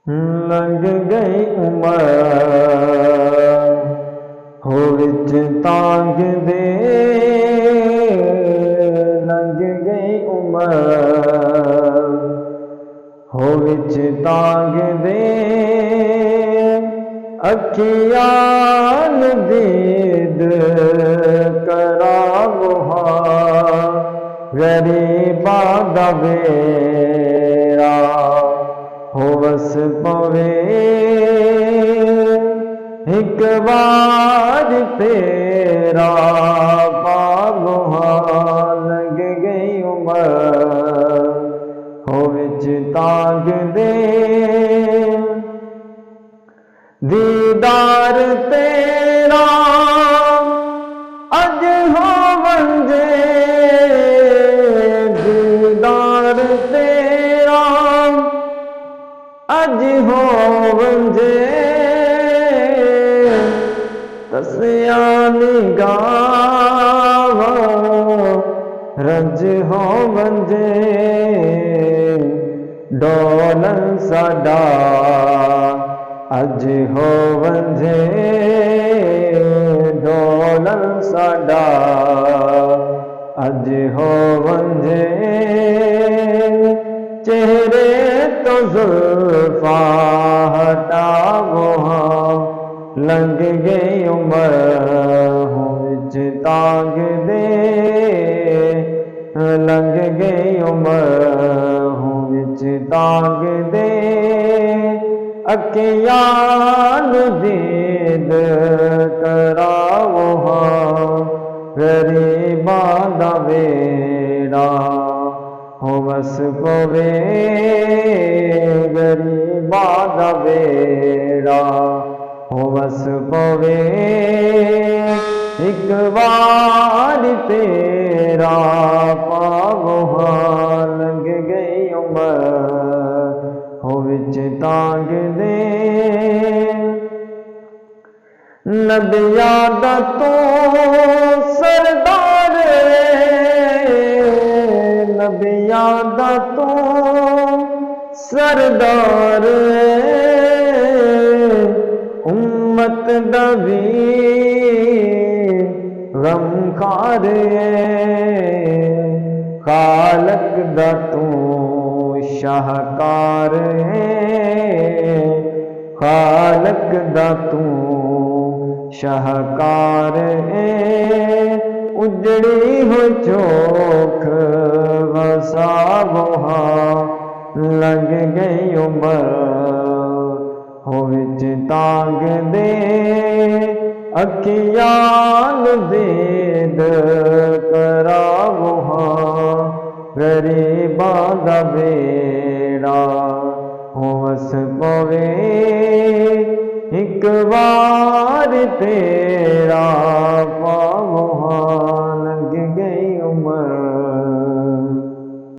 لنگ گئی عمر ہو وچ تانگ دے، لنگ گئی عمر ہو وچ تانگ دے، اکھیاں دید کرا وہا غریباں دا ویرا ہو وس پوے، ایک بار تیرا پاگوہاں لنگ گئی عمر ہو وچ تانگ دے، دیدار تیرا اج ہو ونجے، دیدار تیرا اج ہو ونجے، تسیاں نگاواں رنج ہو ونجے، ڈولن ساڈا اج ہو ونجے، ڈولن ساڈا اج ہو ونجے، چہرے تو زلفاں ہٹا وہاں لنگ گئی عمر ہو وچ تانگ دے، لنگ گئی عمر ہو وچ تانگ دے، اکھیاں دید کرا وہاں غریباں دا ویڑا ہو وس پوے، غریباں دا ویڑا ہو وس پوے، ایک بار تیرا پاگوہاں لنگ گئی عمر ہو وچ تانگ دے، نبیاں دا تو سردار، نبیاں دا تو سردار، امت دا بھی غمخوار، خالق دا تو شاہکار ہے، خالق دا تو شاہکار ہے، اجڑی ہو چوکھ وسا وہاں لنگ گئی عمر ہو وچ تانگ دے، اکھیاں دید کرا وہاں غریباں دا ویڑا ہو وس پوے، ایک بار تیرا